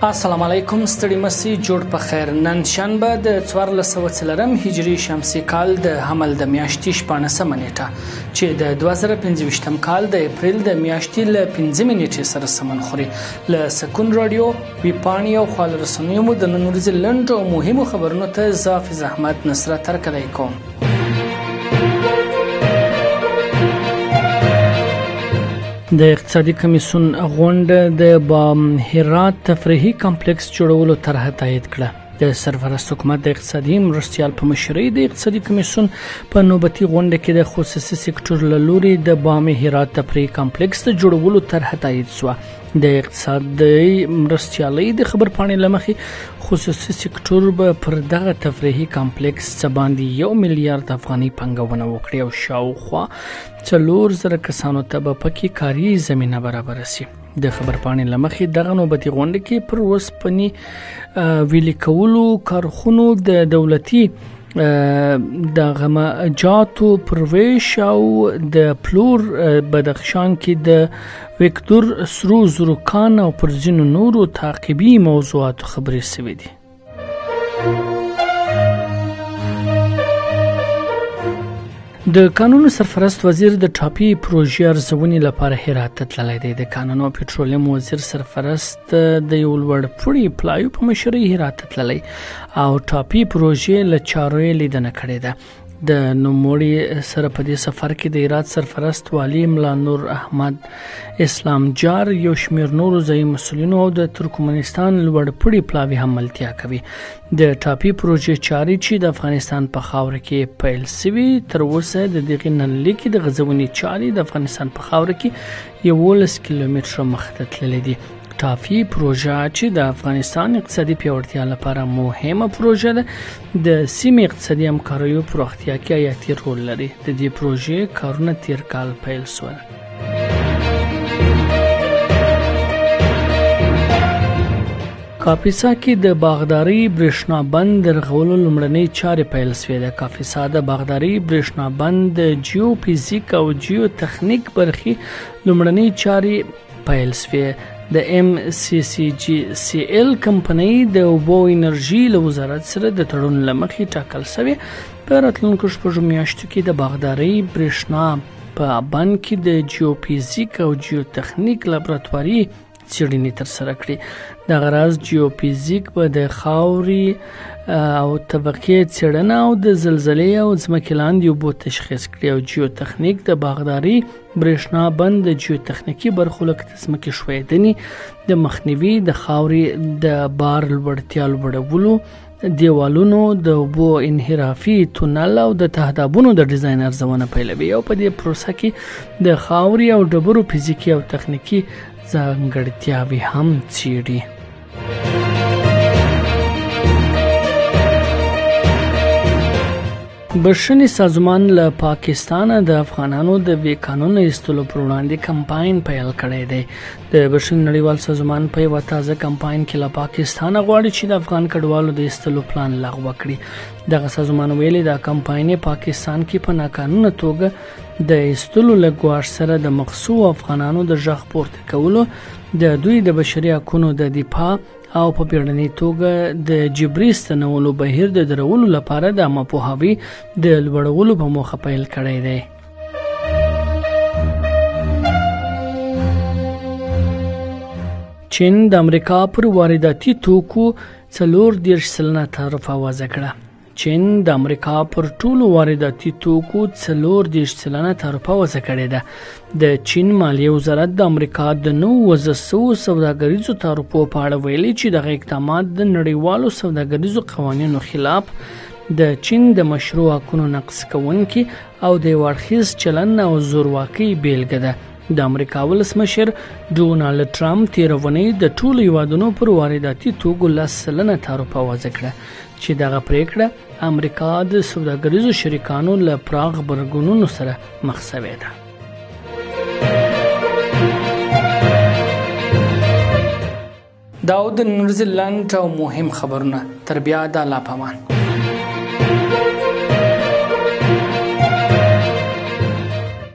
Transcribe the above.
السلام علیکم ستړي مسي جوړ په خیر. نن شنبه د 1404 هجری شمسي کال د حمل د میاشتې 14 نیټه چې د 2025 کال د اپریل د میاشتې ل 15 نیټې سره سمون خوري. ل سکون رادیو ویپانی او خال رسنیو مو د نن ورځې لنډ او مهمو خبرونو ته اضافه زحمت نصرت ترکلی کوم. د اقتصادي کمیسیون غونډه د هرات تفریحي کمپلیکس جوړولو طرح تایید کړه. د سرپرست حکومت د اقتصادي مرستیال په مشرۍ د اقتصادي کمیسیون په نوبتي غونډه کې د خصوصي سکتور له لوري د هرات تفریحي کمپلیکس د جوړولو طرح تایید شوه. د اقتصادي مرستیالۍ د خبرپاڼې له مخې خصوصي سکتور به پر دغه تفریحي کمپلیکس څه باندې 1 میلیارد افغانۍ پانګونه وکړي او شاوخوا 4000 کسانو ته به پکې کاري زمینه برابره شي. د خبرپاڼې له مخې دغه نوبتي غونډه کې پر اوسپنې ویلې کولو کارخونو د دولتي د غمجاتو پرویش او د پلور بدخشان کې د وکتور سرو زروکان او پر ځینو نورو تعقیبي موضوعاتو خبرې شوې دي. د قانون سرپرست وزیر د ټاپي پروژې ارزونې لپاره هرات ته تللی دی. د قانون او پټرولیم وزیر سرپرست د یو لوړ پوړي پلایو په مشرۍ هرات ته تللی او ټاپي پروژې له چارو یې لیدنه کړې ده. د نوموړي سره په دې سفر کې د هرات سرپرست والي ملا نور احمد اسلام جار یو شمېر نورو ځایي مسؤلینو او د ترکمنستان لوړ پوړي پلاوي هم ملتیا کوي. د ټاپي پروژې چارې چې د افغانستان په خاوره کې پیل شوي تر اوسه د دغې ننلیکې د غځونې چارې د افغانستان په خاوره کې 11 کیلومتره مخته تللې دي. ټاپي پروژه چې د افغانستان اقتصادي پیاوړتیا لپاره مهمه پروژه ده د سیمې اقتصادي همکاریو پراختیا کې حیاتي رول لري. د دې پروژې کارونه تیر کال پیل شول. کاپیسا کې د باغداري برېښنا بند د رغولو لومړنۍ چارې پیل شوې ده. کاپیسا د باغداري برېښنا بند د جیو فزیک او جیو تخنیک برخې لومړنۍ چارې پیل شوې. د MCCGCL کمپنۍ د اوبو انرژي له وزارت سره د تړون له مخې ټاکل شوې په راتلونکو شپږو میاشتو کې د باغداري برېښنا په بند کې د جیو فزیک او جیو تخنیک لابراتواري څېړنې ترسره کړي. دغه راز جیو فزیک به د خاورې او طبقې څېړنه او د زلزلې او ځمکې لاندې اوبو تشخیص کړي او جیو تخنیک د باغداري برېښنا بند د جیو تخنیکي برخو لکه د ځمکې ښویدنې د مخنیوي د خاورې د بار لوړتیا لوړولو دیوالونو د اوبو انحرافي تونل او د تهدابونو د ډیزاین ارزونه پیلوي او په دې پروسه کې د خاورې او ډبرو فزیکي او تخنیکي ځانګړتیاوې هم څېړي. بشري سازمان له پاکستان د افغانانو د بې قانونه ایستلو پر وړاندې کمپاین پیل کړی دی. د بشري نړیوال سازمان په یوه تازه کمپاین کې له پاکستانه غواړي چې د افغان کډوالو د ایستلو پلان لغوه کړي. دغه سازمان ویلي دا کمپاین پاکستان کې په ناقانونه توګه د ایستلو له ګواښ سره د مغصوب افغانانو د غږ پورته کولو، د دوی د بشري حقونو د دفاع او په بیړنۍ توګه د جبري ستنولو بهیر د درولو لپاره د عامه پوهاوي د لوړولو په موخه پیل کړی دی. چین د امریکا پر وارداتي توکو 40% تعرفه وضع کړه. چین د امریکا پر ټولو وارداتي توکو 40% تعرفه وضع کړې ده. د چین مالیې وزارت د امریکا د نوو وضع شویو سوداګریزو تعرفو په اړه ویلي چې دغه اقدامات د نړیوالو سوداګریزو قوانینو خلاف، د چین د مشروع حقونو نقض کوونکي او د یو اړخیز چلن او زورواکۍ بیلګه ده. د امریکا ولسمشر ډونالډ ټرمپ تېره اونۍ د ټولو هیوادونو پر وارداتي توکو 10% تعرفه وضع کړه چې دغه پریکړه امریکا د سوداګریزو شریکانو له پراخ غبرګونونو سره مخ شوې ده. دا د نن ورځې لنډ او مهم خبرونه. تر بیا د الله په امان.